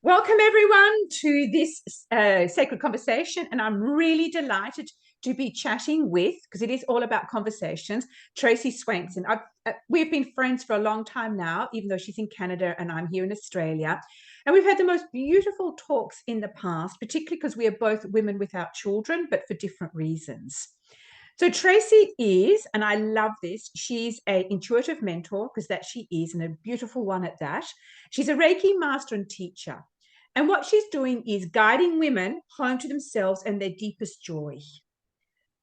Welcome, everyone, to this sacred conversation. And I'm really delighted to be chatting with, because it is all about conversations, Tracey Swainson. We've been friends for a long time now, even though she's in Canada and I'm here in Australia. And we've had the most beautiful talks in the past, particularly because we are both women without children, but for different reasons. So Tracey is, and I love this, she's an intuitive mentor, because that she is, and a beautiful one at that. She's a Reiki master and teacher. And what she's doing is guiding women home to themselves and their deepest joy.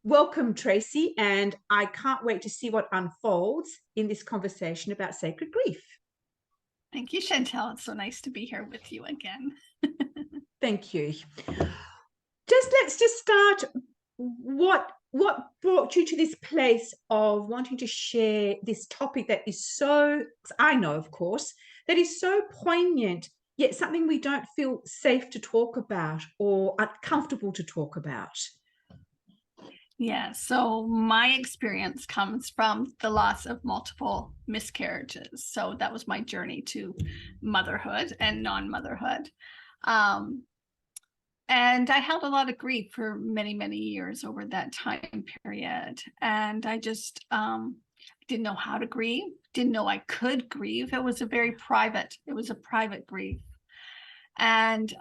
Welcome, Tracey, and I can't wait to see what unfolds in this conversation about sacred grief. Thank you, Chantel. It's so nice to be here with you again. Thank you. Let's just start. What brought you to this place of wanting to share this topic that is so, I know, of course, that is so poignant, yet something we don't feel safe to talk about or uncomfortable to talk about? Yeah, so my experience comes from the loss of multiple miscarriages. So that was my journey to motherhood and non-motherhood. And I held a lot of grief for many, many years over that time period. And I just didn't know how to grieve, didn't know I could grieve. It was a private grief. And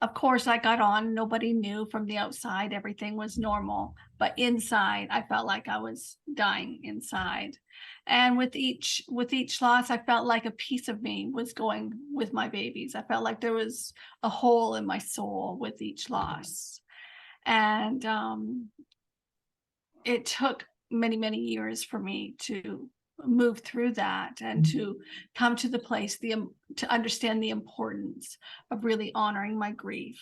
of course, I got on. Nobody knew from the outside. Everything was normal. But inside, I felt like I was dying inside. And with each loss, I felt like a piece of me was going with my babies. I felt like there was a hole in my soul with each loss. And it took many, many years for me to move through that and to come to the place to understand the importance of really honoring my grief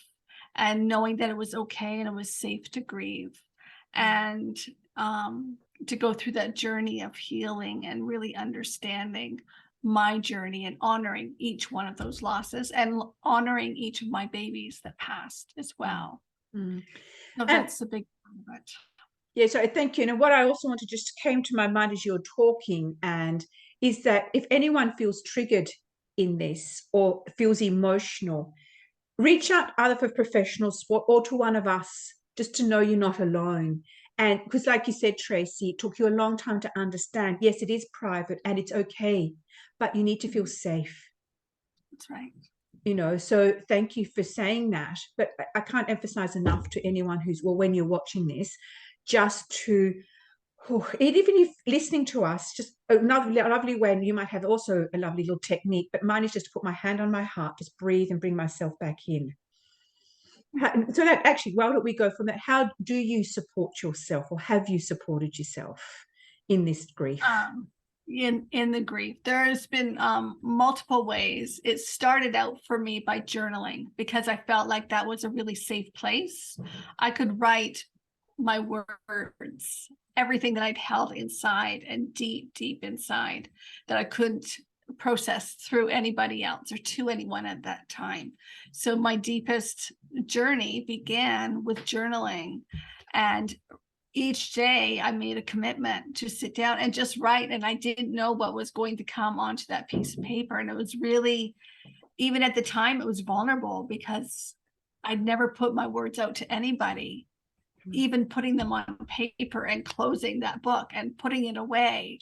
and knowing that it was okay and it was safe to grieve, and to go through that journey of healing and really understanding my journey and honoring each one of those losses and honoring each of my babies that passed as well. So that's the big part of it. Yeah, so thank you. And what I also wanted just came to my mind as you're talking, and is that if anyone feels triggered in this or feels emotional, reach out either for professionals or to one of us, just to know you're not alone. And because, like you said, Tracey, it took you a long time to understand, yes, it is private and it's okay, but you need to feel safe. That's right. So thank you for saying that. But I can't emphasize enough to anyone when you're watching this, just to, even if listening to us, just another lovely way, and you might have also a lovely little technique, but mine is just to put my hand on my heart, just breathe and bring myself back in. So that actually, why don't we go from that? How do you support yourself, or have you supported yourself in this grief? In the grief, there's been multiple ways. It started out for me by journaling, because I felt like that was a really safe place. I could write my words, everything that I'd held inside and deep inside that I couldn't process through anybody else or to anyone at that time. So my deepest journey began with journaling, and each day I made a commitment to sit down and just write. And I didn't know what was going to come onto that piece of paper. And it was really, even at the time, it was vulnerable, because I'd never put my words out to anybody. Even putting them on paper and closing that book and putting it away,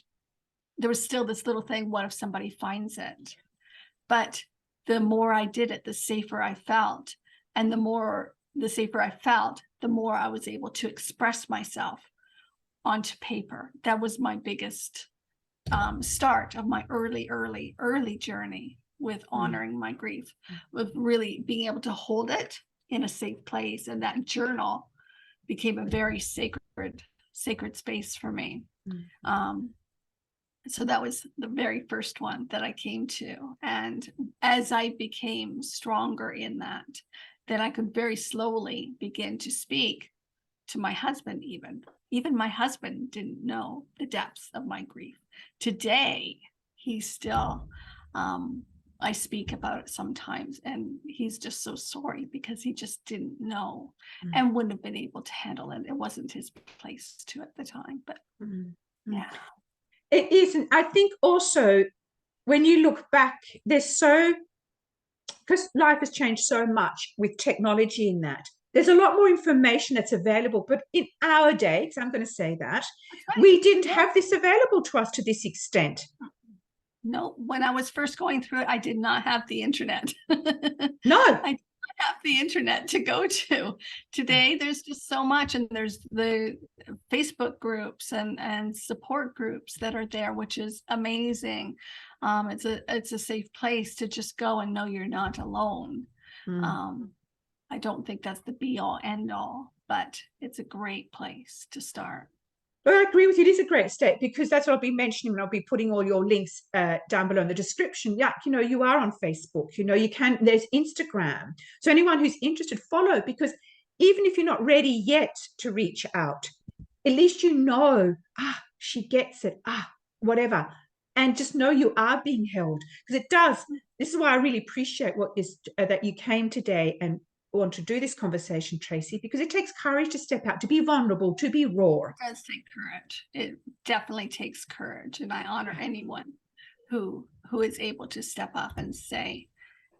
there was still this little thing, what if somebody finds it? But the more I did it, the safer I felt. And the safer I felt, the more I was able to express myself onto paper. That was my biggest start of my early journey with honoring my grief, with really being able to hold it in a safe place. And that journal became a very sacred space for me. So that was the very first one that I came to. And as I became stronger in that, then I could very slowly begin to speak to my husband. Even my husband didn't know the depths of my grief. Today, he's still, I speak about it sometimes, and he's just so sorry, because he just didn't know and wouldn't have been able to handle it. It wasn't his place to at the time, but yeah. It isn't. I think also when you look back, there's so because life has changed so much with technology in that. There's a lot more information that's available, but in our day, because I'm going to say that, Right. we didn't have this available to us to this extent. No, when I was first going through it, I did not have the internet. No. I did not have the internet to go to. Today, there's just so much, and there's the Facebook groups and support groups that are there, which is amazing. It's a safe place to just go and know you're not alone. I don't think that's the be all end all, but it's a great place to start. Well, I agree with you. It is a great step, because that's what I'll be mentioning, and I'll be putting all your links down below in the description. Yeah, you know, you are on Facebook, you know, you can, there's Instagram. So anyone who's interested, follow, because even if you're not ready yet to reach out, at least you know, she gets it, whatever. And just know you are being held, because it does. This is why I really appreciate what is that you came today and want to do this conversation, Tracey, because it takes courage to step out, to be vulnerable, to be raw. It does take courage. It definitely takes courage, and I honor anyone who is able to step up and say,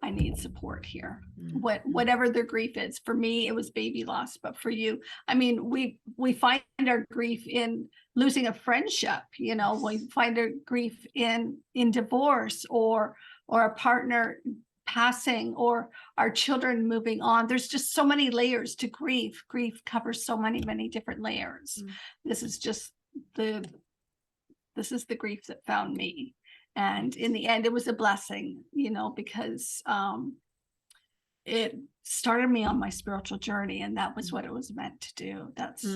I need support here. Whatever their grief is. For me, it was baby loss, but for you, I mean, we find our grief in losing a friendship, you know, we find our grief in divorce, or a partner passing, or our children moving on. There's just so many layers to grief. Grief covers so many different layers. This is the grief that found me. And in the end, it was a blessing, you know, because it started me on my spiritual journey, and that was what it was meant to do. That's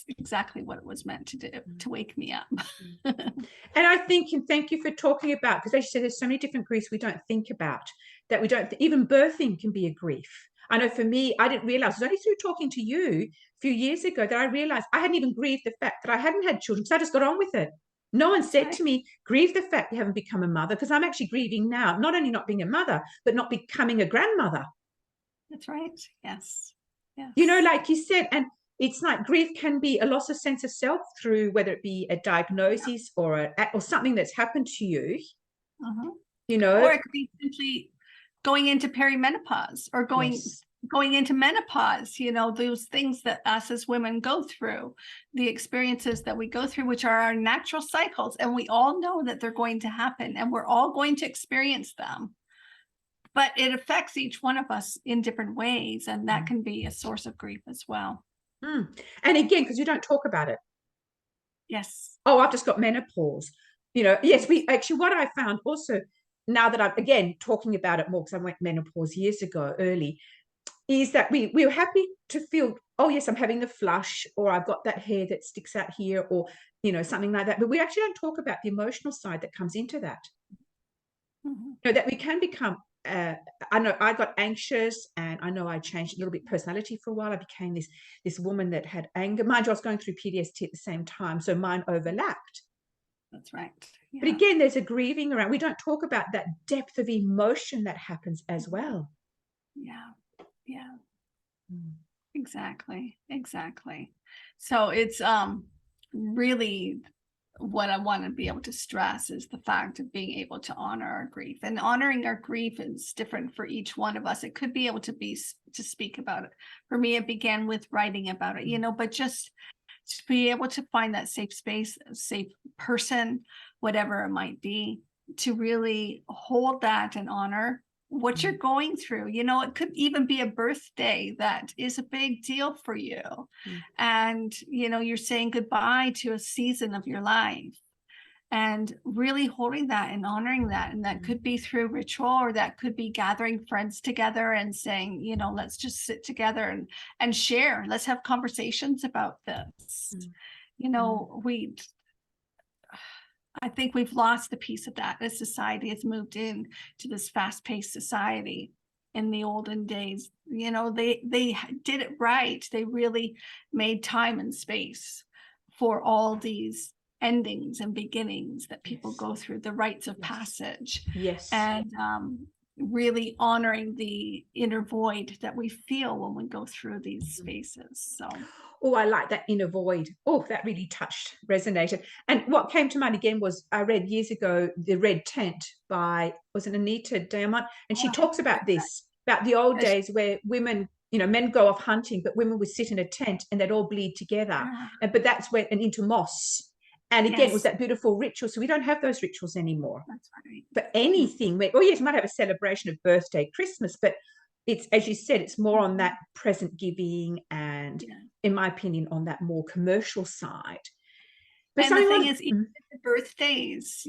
exactly what it was meant to do, to wake me up. And I think, and thank you for talking about, because as you said, there's so many different griefs we don't think about, that we don't, even birthing can be a grief. I know for me, I didn't realize, it was only through talking to you a few years ago that I realized I hadn't even grieved the fact that I hadn't had children, because I just got on with it. No one said to me, grieve the fact you haven't become a mother, because I'm actually grieving now, not only not being a mother, but not becoming a grandmother. That's right. Yes. Yes. You know, like you said, and it's like grief can be a loss of sense of self through whether it be a diagnosis or something that's happened to you. You know, or it could be simply going into perimenopause, or going into menopause, you know, those things that us as women go through, the experiences that we go through, which are our natural cycles, and we all know that they're going to happen, and we're all going to experience them, but it affects each one of us in different ways, and that can be a source of grief as well. And again, because you don't talk about it. Yes. Oh, I've just got menopause. You know, yes, we actually, what I found also, now that I'm again talking about it more, because I went menopause years ago, early, is that we were happy to feel, oh yes, I'm having the flush, or I've got that hair that sticks out here, or you know, something like that. But we actually don't talk about the emotional side that comes into that. You know, that we can become I know I got anxious, and I know I changed a little bit personality for a while. I became this woman that had anger. Mind you, I was going through PTSD at the same time, so mine overlapped. That's right. Yeah. But again, there's a grieving around. We don't talk about that depth of emotion that happens as well. Yeah. Exactly. So it's really what I want to be able to stress is the fact of being able to honor our grief, and honoring our grief is different for each one of us. It could be able to speak about it. For me, it began with writing about it, you know, but just to be able to find that safe space, a safe person, whatever it might be, to really hold that and honor what you're going through. You know, it could even be a birthday that is a big deal for you. And, you know, you're saying goodbye to a season of your life, and really holding that and honoring that. And that could be through ritual, or that could be gathering friends together and saying, you know, let's just sit together and share. Let's have conversations about this. You know, I think we've lost the piece of that as society has moved in to this fast-paced society. In the olden days, you know, they did it right. They really made time and space for all these endings and beginnings that people go through, the rites of passage. Yes. And really honoring the inner void that we feel when we go through these spaces. So Oh, I like that inner void. Oh, that really resonated. And what came to mind again was I read years ago The Red Tent by, was it Anita Diamant? And she talks about this, about the old days where women, men go off hunting, but women would sit in a tent and they'd all bleed together. But that's where, and into moss. And again, it was that beautiful ritual. So we don't have those rituals anymore. That's right. For anything, oh yes, you might have a celebration of birthday, Christmas, but it's, as you said, it's more on that present giving and, in my opinion, on that more commercial side. But and the thing is, even birthdays,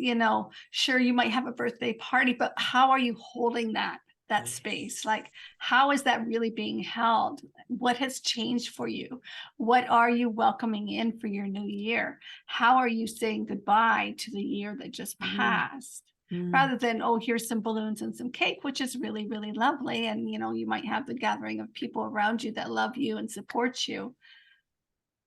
sure, you might have a birthday party, but how are you holding that space? Like, how is that really being held? What has changed for you? What are you welcoming in for your new year? How are you saying goodbye to the year that just passed? Rather than, oh, here's some balloons and some cake, which is really, really lovely. And, you might have the gathering of people around you that love you and support you.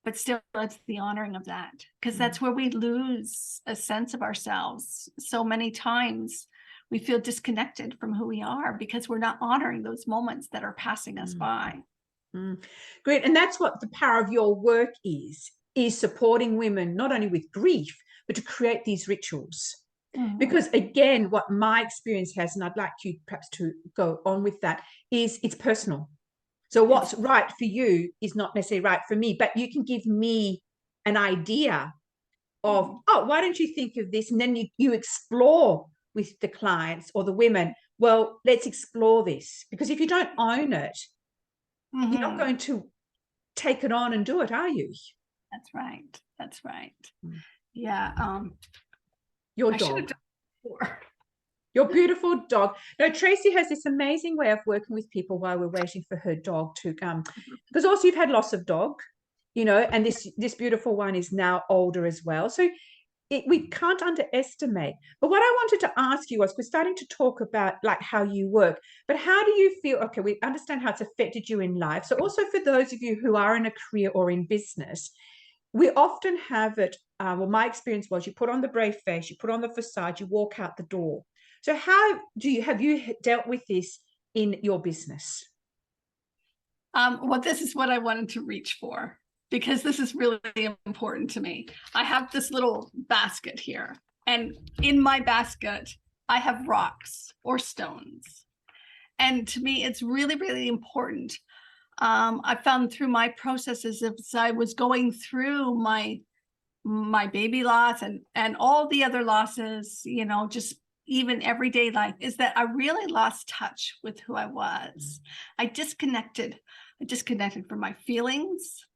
But still, it's the honoring of that, because that's where we lose a sense of ourselves. So many times we feel disconnected from who we are because we're not honoring those moments that are passing us by. Great. And that's what the power of your work is supporting women, not only with grief, but to create these rituals. Because again, what my experience has, and I'd like you perhaps to go on with that, is it's personal. So what's right for you is not necessarily right for me, but you can give me an idea of, oh, why don't you think of this? And then you explore with the clients or the women, well, let's explore this. Because if you don't own it, you're not going to take it on and do it, are you? That's right. That's right. Yeah. Your dog. Your beautiful dog. No, Tracey has this amazing way of working with people while we're waiting for her dog to come. Because also you've had loss of dog, and this beautiful one is now older as well. So we can't underestimate. But what I wanted to ask you was, we're starting to talk about like how you work, but how do you feel? Okay, we understand how it's affected you in life. So also for those of you who are in a career or in business, we often have it, well, my experience was you put on the brave face, you put on the facade, you walk out the door. So how have you dealt with this in your business? Well, this is what I wanted to reach for, because this is really important to me. I have this little basket here, and in my basket, I have rocks or stones. And to me, it's really, really important. I found through my processes, as I was going through my baby loss and all the other losses, just even everyday life, is that I really lost touch with who I was. I disconnected from my feelings.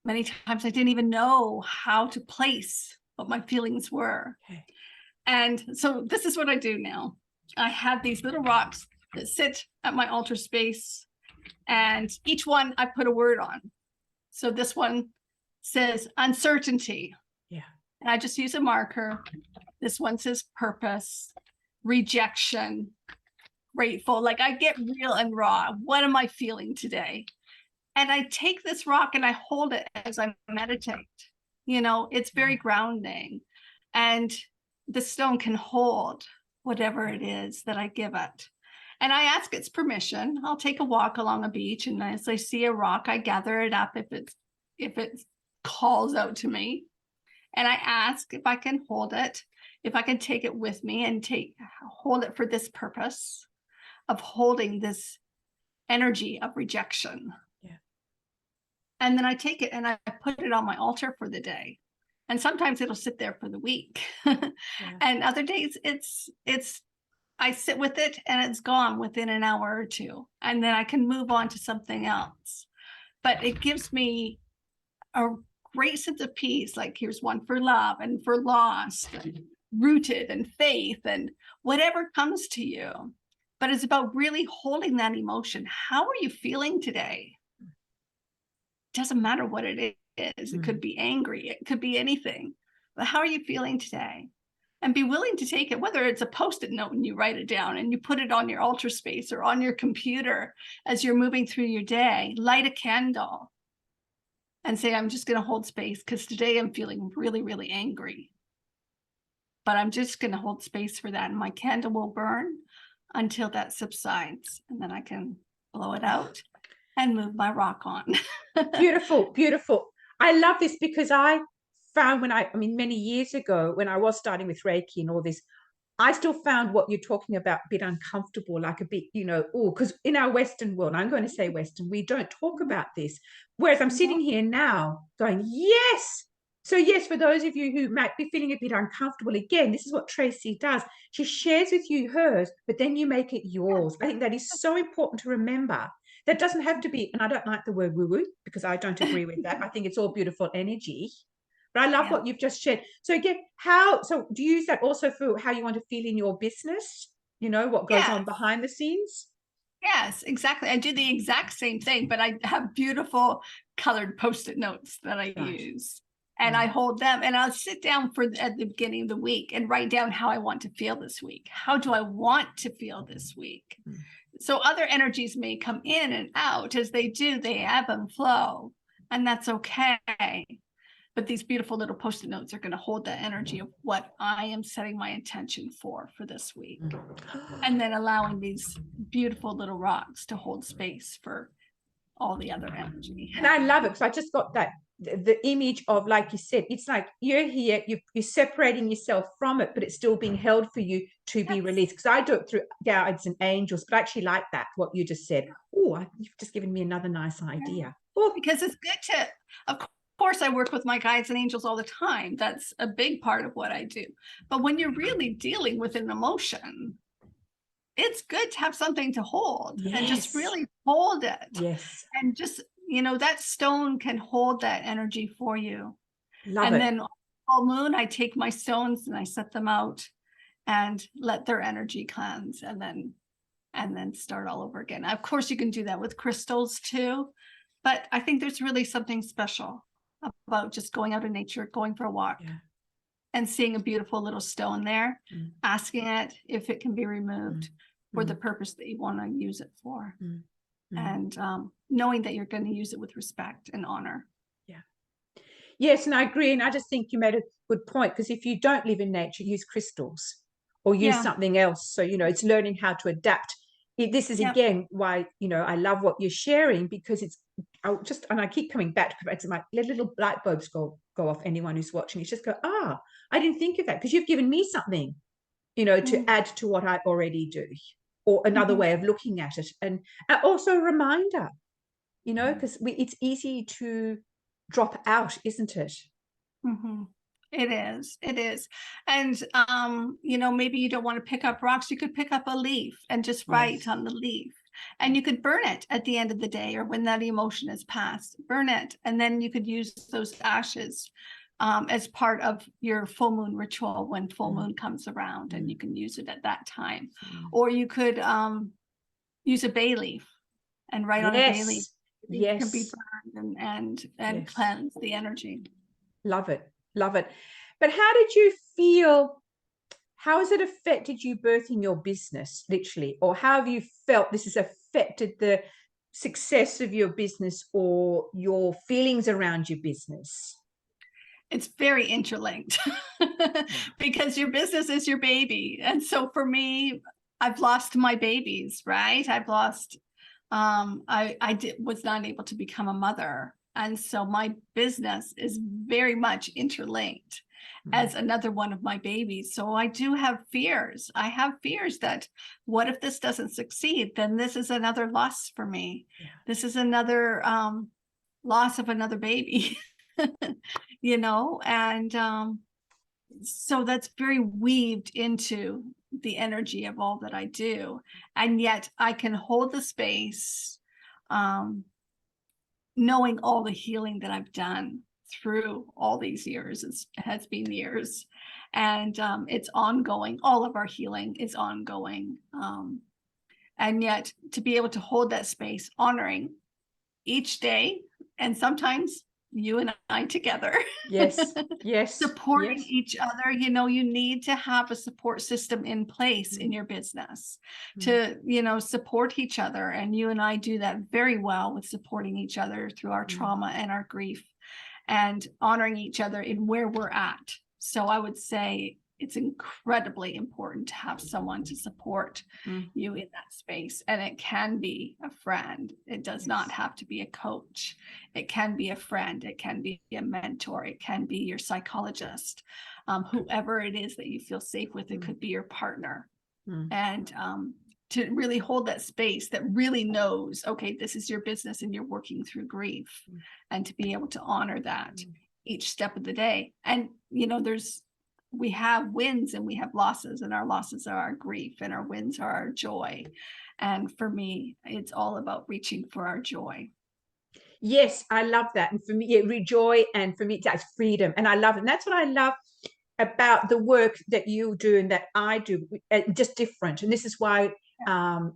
Many times I didn't even know how to place what my feelings were. And so this is what I do now. I have these little rocks that sit at my altar space, and each one I put a word on. So this one says uncertainty. And I just use a marker. This one says purpose, rejection, grateful. Like, I get real and raw. What am I feeling today? And I take this rock and I hold it as I meditate. It's very grounding. And the stone can hold whatever it is that I give it. And I ask its permission. I'll take a walk along a beach, and as I see a rock, I gather it up if it calls out to me. And I ask if I can hold it, if I can take it with me and hold it for this purpose of holding this energy of rejection. And then I take it and I put it on my altar for the day. And sometimes it'll sit there for the week. And other days I sit with it and it's gone within an hour or two. And then I can move on to something else. But it gives me a great sense of peace. Like, here's one for love and for loss, and rooted and faith and whatever comes to you. But it's about really holding that emotion. How are you feeling today? Doesn't matter what it is. It could be angry. It could be anything. But how are you feeling today? And be willing to take it, whether it's a Post-it note and you write it down and you put it on your altar space or on your computer as you're moving through your day. Light a candle and say, I'm just going to hold space because today I'm feeling really, really angry. But I'm just going to hold space for that. And my candle will burn until that subsides, and then I can blow it out and move my rock on. Beautiful, beautiful. I love this because I found I mean, many years ago when I was starting with Reiki and all this, I still found what you're talking about a bit uncomfortable, like a bit, oh, because in our Western world, I'm going to say Western, we don't talk about this. Whereas I'm sitting here now going, yes. So yes, for those of you who might be feeling a bit uncomfortable, again, this is what Tracey does. She shares with you hers, but then you make it yours. I think that is so important to remember. That doesn't have to be, and I don't like the word woo-woo because I don't agree with that. I think it's all beautiful energy. But I love what you've just shared. So again, so do you use that also for how you want to feel in your business? What goes on behind the scenes? Yes, exactly. I do the exact same thing, but I have beautiful colored Post-it notes that I use. And I hold them, and I'll sit down at the beginning of the week and write down how I want to feel this week. How do I want to feel this week? So other energies may come in and out. As they do, they ebb and flow, and that's okay. But these beautiful little Post-it notes are going to hold the energy of what I am setting my intention for this week. And then allowing these beautiful little rocks to hold space for all the other energy. And I love it because I just got the image of, like you said, it's like you're here, you're separating yourself from it, but it's still being held for you to be released. Because I do it through guides and angels, but I actually like that, what you just said. Oh, you've just given me another nice idea. Because it's good to, of course, I work with my guides and angels all the time. That's a big part of what I do. But when you're really dealing with an emotion, it's good to have something to hold and just really hold it. Yes. And just, that stone can hold that energy for you. Love it. Then full moon, I take my stones and I set them out and let their energy cleanse, and then start all over again. Of course, you can do that with crystals too. But I think there's really something special about just going out in nature, going for a walk, and seeing a beautiful little stone there, asking it if it can be removed for the purpose that you want to use it for. And knowing that you're going to use it with respect and honor. Yes, and I agree. And I just think you made a good point, because if you don't live in nature, use crystals or use something else. So, it's learning how to adapt. This is again why, I love what you're sharing, because and I keep coming back to it. My little light bulbs go off. Anyone who's watching, it's just go, I didn't think of that, because you've given me something, to add to what I already do, or another way of looking at it. And also a reminder, because it's easy to drop out, isn't it? It is. And maybe you don't want to pick up rocks. You could pick up a leaf and just write on the leaf, and you could burn it at the end of the day, or when that emotion is past, burn it. And then you could use those ashes as part of your full moon ritual when full moon comes around, and you can use it at that time. Or you could use a bay leaf and write on a bay leaf. It can be burned and cleanse the energy. Love it. Love it. But how did you feel? How has it affected you birthing your business, literally? Or how have you felt this has affected the success of your business or your feelings around your business? It's very interlinked because your business is your baby. And so for me, I've lost my babies, right? I've lost, was not able to become a mother. And so my business is very much interlinked as another one of my babies. So I do have fears. I have fears that what if this doesn't succeed? Then this is another loss for me. This is another loss of another baby, and so that's very weaved into the energy of all that I do. And yet I can hold the space, knowing all the healing that I've done through all these years. It has been years, and it's ongoing. All of our healing is ongoing. And yet to be able to hold that space, honoring each day, and sometimes you and I together. Yes. Supporting each other. You need to have a support system in place in your business to, support each other. And you and I do that very well with supporting each other through our trauma and our grief, and honoring each other in where we're at. So I would say it's incredibly important to have someone to support you in that space. And it can be a friend. It does not have to be a coach. It can be a friend. It can be a mentor. It can be your psychologist, whoever it is that you feel safe with. It could be your partner. And to really hold that space that really knows, okay, this is your business and you're working through grief, and to be able to honor that each step of the day. And, we have wins and we have losses, and our losses are our grief and our wins are our joy. And for me, it's all about reaching for our joy. Yes, I love that. And for me, joy, and for me, that's freedom. And I love it. And that's what I love about the work that you do and that I do, just different. And this is why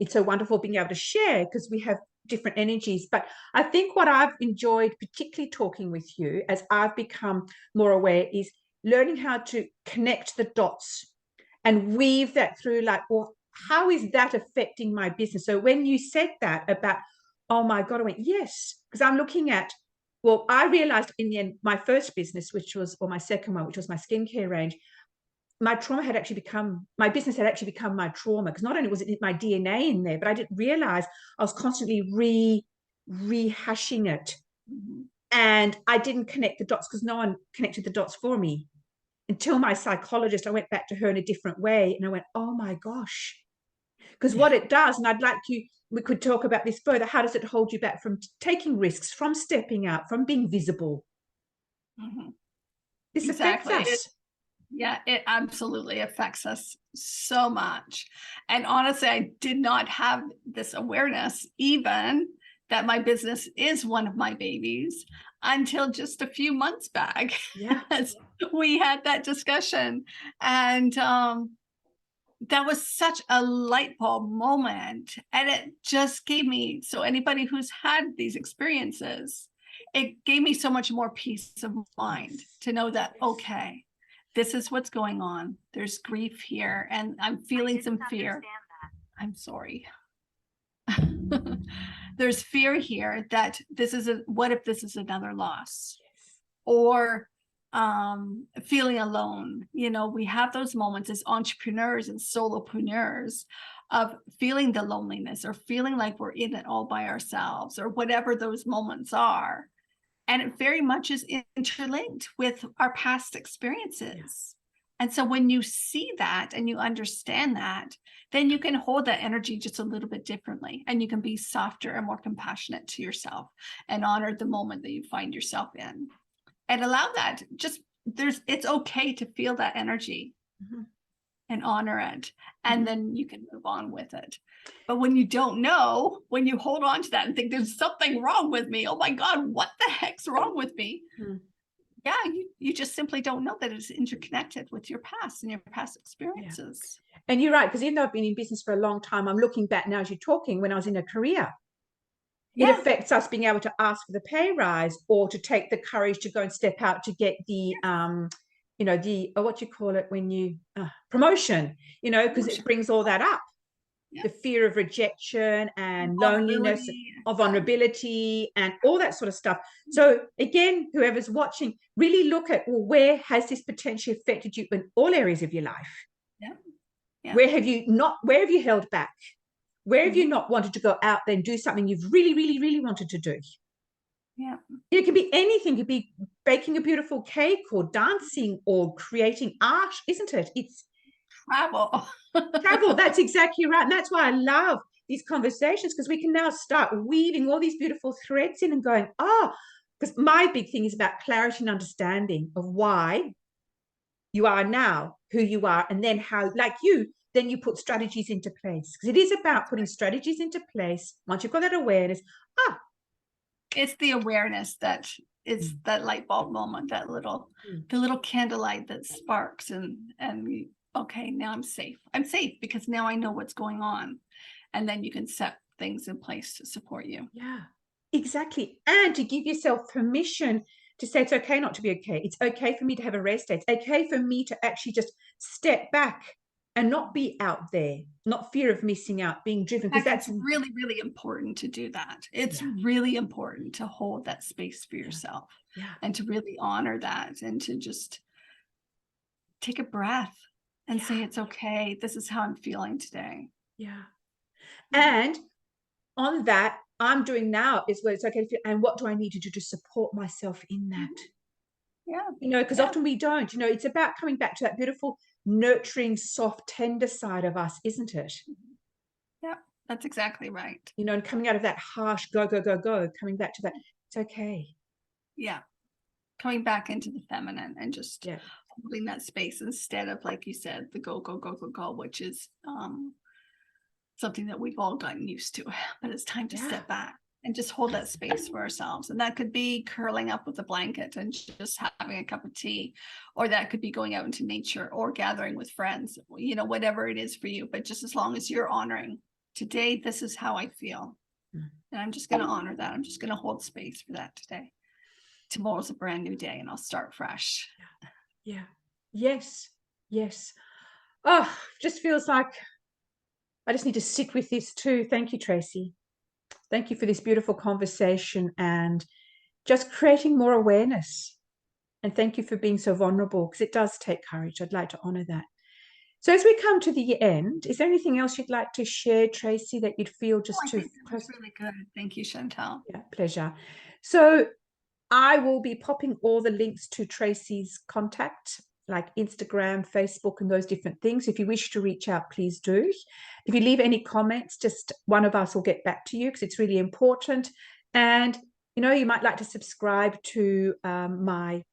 it's so wonderful being able to share, because we have different energies. But I think what I've enjoyed, particularly talking with you as I've become more aware, is learning how to connect the dots and weave that through, like, well, how is that affecting my business? So when you said that about, oh my God, I went, yes, because I'm looking at, well, I realized in the end, my first business, or my second one, which was my skincare range, my trauma had actually become, my business had actually become my trauma, because not only was it my DNA in there, but I didn't realize I was constantly rehashing it. And I didn't connect the dots because no one connected the dots for me until my psychologist. I went back to her in a different way, and I went, oh my gosh. Because what it does, and we could talk about this further, how does it hold you back from taking risks, from stepping out, from being visible? This affects us. It absolutely affects us so much. And honestly, I did not have this awareness even that my business is one of my babies until just a few months back. As we had that discussion. And that was such a light bulb moment. And it just gave me, so anybody who's had these experiences, it gave me so much more peace of mind to know that, okay, this is what's going on. There's grief here, and I'm feeling some fear. I'm sorry. There's fear here that what if this is another loss? Or feeling alone. We have those moments as entrepreneurs and solopreneurs of feeling the loneliness, or feeling like we're in it all by ourselves, or whatever those moments are. And it very much is interlinked with our past experiences. And so when you see that and you understand that, then you can hold that energy just a little bit differently, and you can be softer and more compassionate to yourself and honor the moment that you find yourself in, and allow that. It's okay to feel that energy and honor it. And then you can move on with it. But when you don't know, when you hold on to that and think there's something wrong with me, oh my God, what the heck's wrong with me? Yeah, you just simply don't know that it's interconnected with your past and your past experiences. And you're right, because even though I've been in business for a long time, I'm looking back now as you're talking, when I was in a career, it affects us being able to ask for the pay rise, or to take the courage to go and step out to get the what you call it when you promotion, because it brings all that up. The fear of rejection and loneliness, of vulnerability, and all that sort of stuff. So again, whoever's watching, really look at, well, where has this potentially affected you in all areas of your life? Where have you held back? Where have you not wanted to go out there and do something you've really, really, really wanted to do? It could be anything. It could be baking a beautiful cake, or dancing, or creating art, isn't it? It's travel. That's exactly right. And that's why I love these conversations, because we can now start weaving all these beautiful threads in and going, because my big thing is about clarity and understanding of why you are now who you are, and then how, like then you put strategies into place, because it is about putting strategies into place. Once you've got that awareness, it's the awareness that is that light bulb moment, the little candlelight that sparks, and okay, now I'm safe because now I know what's going on. And then you can set things in place to support you. Exactly. And to give yourself permission to say, it's okay not to be okay. It's okay for me to have a rest day. It's okay for me to actually just step back and not be out there, not fear of missing out, being driven. Because that's really, really important to do that. It's really important to hold that space for yourself, and to really honor that, and to just take a breath and say, it's okay. This is how I'm feeling today. Yeah. And on that, I'm doing now is where it's okay to feel, and what do I need to do to support myself in that? Yeah. You know, because Yeah. often we don't, you know, it's about coming back to that beautiful, nurturing, soft, tender side of us, isn't it? Yeah. That's exactly right. You know, and coming out of that harsh go, go, go, go, coming back to that, it's okay. Yeah. Coming back into the feminine and just Yeah. holding that space instead of, like you said, the go, go, go, go, go, which is something that we've all gotten used to. But it's time to step back and just hold that space for ourselves. And that could be curling up with a blanket and just having a cup of tea, or that could be going out into nature or gathering with friends, you know, whatever it is for you. But just as long as you're honoring, today, this is how I feel. And I'm just going to honor that. I'm just going to hold space for that today. Tomorrow's a brand new day and I'll start fresh. Yeah. Yes. Yes. Oh, just feels like I just need to sit with this too. Thank you, Tracey. Thank you for this beautiful conversation and just creating more awareness. And thank you for being so vulnerable, because it does take courage. I'd like to honor that. So as we come to the end, is there anything else you'd like to share, Tracey, that you'd feel just I to... think that was really good. Thank you, Chantal. Yeah, pleasure. So I will be popping all the links to Tracey's contact, like Instagram, Facebook, and those different things. If you wish to reach out, please do. If you leave any comments, just one of us will get back to you, because it's really important. And, you know, you might like to subscribe to my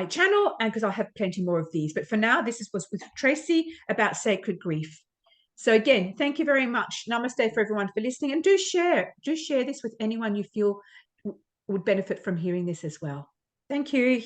channel, and because I'll have plenty more of these. But for now, this was with Tracey about sacred grief. So again, thank you very much. Namaste for everyone for listening, and do share this with anyone you feel would benefit from hearing this as well. Thank you.